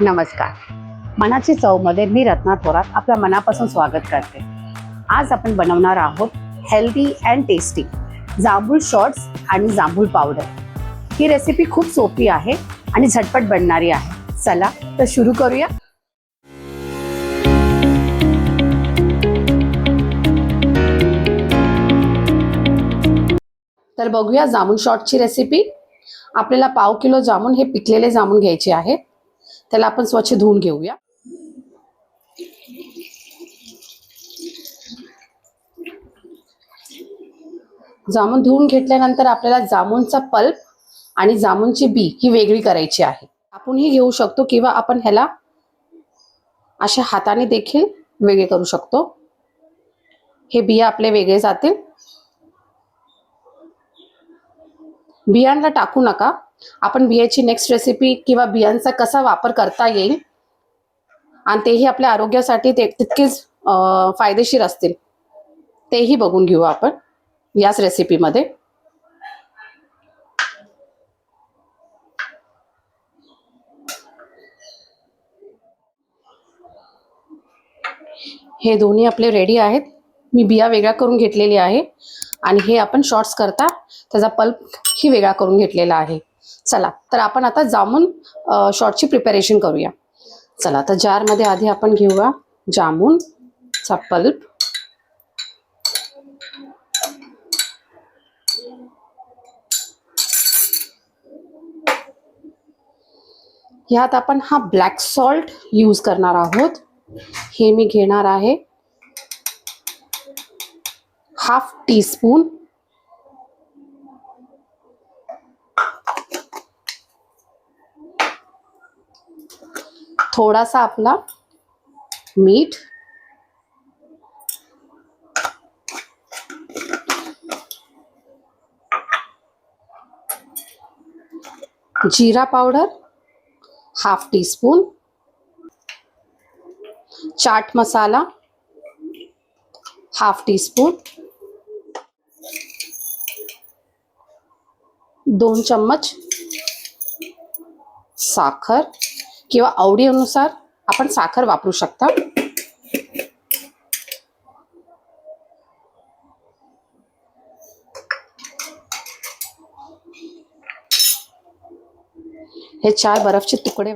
नमस्कार. मनाची चवमध्ये मी रत्ना थोरात आपल्या मनापासून स्वागत करते. आज आपण बनवणार आहोत हेल्दी अँड टेस्टी जांभूळ शॉर्ट्स आणि जांभूळ पावडर. ही रेसिपी खूप सोपी आहे आणि झटपट बनणारी आहे. चला तर सुरू करूया. तर बघूया जांभूळ शॉर्टची रेसिपी. आपल्याला पाव किलो जामून हे पिकलेले जामून घ्यायचे आहेत. त्याला आपण स्वच्छ धुवून घेऊया. जामून धुवून घेतल्यानंतर आपल्याला जामूनचा पल्प आणि जामूनची बी ही वेगळी करायची आहे. आपण ही घेऊ शकतो किंवा आपण ह्याला अशा हाताने देखील वेगळे करू शकतो. हे बिया आपले वेगळे जातील. बियांना टाकू नका. आपण बियाची नेक्स्ट रेसिपी किंवा बियांचा कसा वापर करता येईल आणि तेही आपल्या आरोग्यासाठी तितकेच फायदेशीर असतील तेही बघून घेऊ आपण याच रेसिपीमध्ये. हे दोन्ही आपले रेडी आहेत. मी बिया वेगळ्या करून घेतलेली आहे आणि हे आपण शॉर्ट्स करता त्याचा पल्प ही वेगळा करून घेतलेला आहे. चला तर आपण आता जामून शॉर्टची प्रिपरेशन करूया. चला तर जारमध्ये आधी आपण घेऊया जामूनचा पल्प. ह्यात आपण हा ब्लॅक सॉल्ट यूज करणार आहोत. हे मी घेणार आहे हाफ टीस्पून. थोडासा आपला मीठ, जीरा powder half teaspoon, chaat masala half teaspoon, 2 चम्मच साखर किंवा आवडीनुसार आपण साखर वापरू शकता. हे 4 बर्फचे तुकडे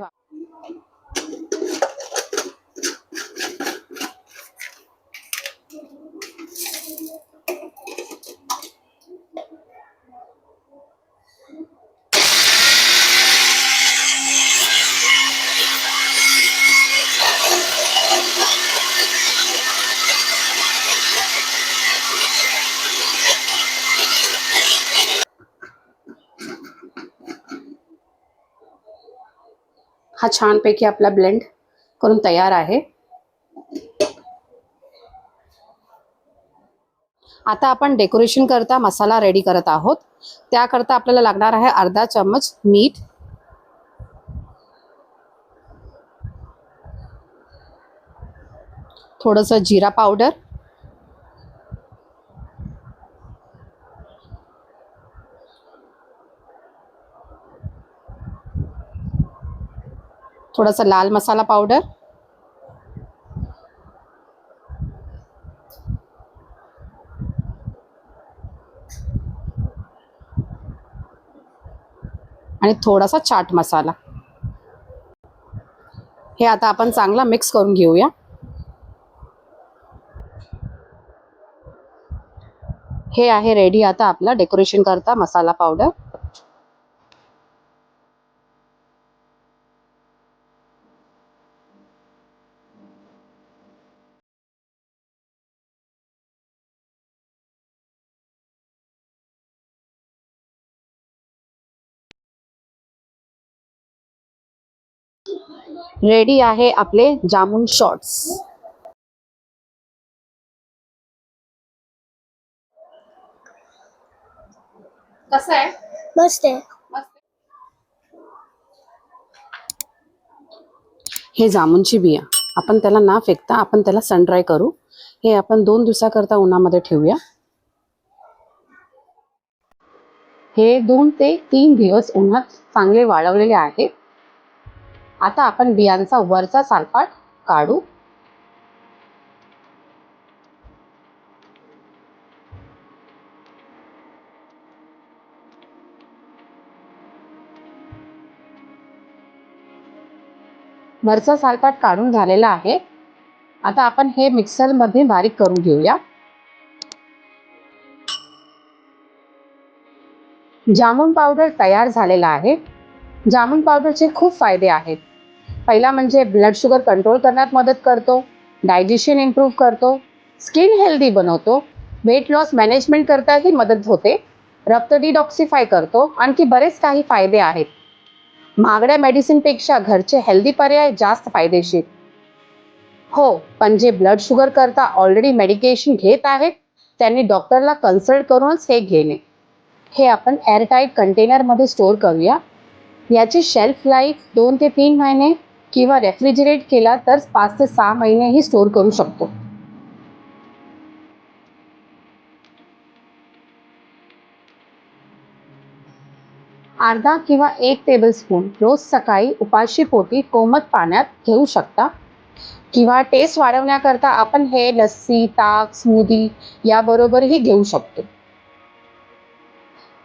हा छानपैकी आपला ब्लेंड करून तयार आहे. आता आपण डेकोरेशन करता मसाला रेडी करत आहोत. त्याकरता आपल्याला लागणार आहे अर्धा चम्मच मीठ, थोडंसं जीरा पावडर, थोडासा लाल मसाला पावडर, आणि थोडासा चाट मसाला. हे आता आपण चांगला मिक्स करून घेऊया. हे आहे रेडी आता आपला डेकोरेशन करता मसाला पावडर. रेडी आहे आपले जामून शॉर्ट्स. कसं आहे? मस्त आहे. हे जामूनची बिया आपण त्याला ना फेकता आपण त्याला सन ड्राय करू. हे आपण 2 दिवसाकरता उन्हामध्ये ठेवूया. हे 2 ते 3 दिवस उन्हात चांगले वाळवलेले आहेत. आता आपण बियांचा वरचा सालपाट काढू. वरचा सालपाट काढून झालेला आहे. आता आपण हे मिक्सर मध्ये बारीक करून घेऊया. जामून पावडर तयार झालेला आहे. जामून पावडरचे खूप फायदे आहेत. पहिला म्हणजे ब्लड शुगर कंट्रोल करण्यात मदत करतो, डायजेशन इम्प्रूव्ह करतो, स्किन हेल्दी बनवतो, वेट लॉस मॅनेजमेंट करताही मदत होते, रक्त डिटॉक्सिफाय करतो. आणखी बरेच काही फायदे आहेत. महागड्या मेडिसिनपेक्षा घरचे हेल्दी पर्याय जास्त फायदेशीर. हो, पण जे ब्लड शुगर करता ऑलरेडी मेडिकेशन घेत आहेत त्यांनी डॉक्टरला कन्सल्ट करूनच हे घेणे. हे आपण एअरटाईट कंटेनरमध्ये स्टोअर करूया. याची शेल्फ लाईफ 2 ते 3 महिने किंवा रेफ्रिजरेट केला तर 5 ते 6 महिनेही स्टोअर करू शकतो. अर्धा किंवा 1 टेबलस्पून रोज सकाळी उपाशीपोटी कोमट पाण्यात घेऊ शकता. किंवा टेस्ट वाढवण्याकरता आपण हे लस्सी, ताक, स्मूदी याबरोबरही घेऊ शकतो.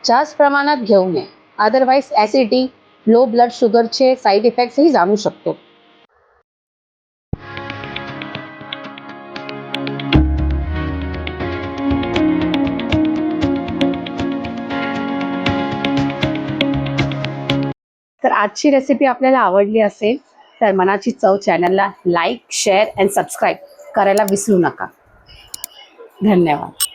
जास्त प्रमाणात घेऊ नये, अदरवाईज ॲसिडिटी, लो ब्लड शुगरचे साईड इफेक्ट्सही जाणू शकतो. तर आजची रेसिपी आपल्याला आवडली असेल तर मनाची चव चॅनलला लाईक, शेअर अँड सबस्क्राईब करायला विसरू नका. धन्यवाद.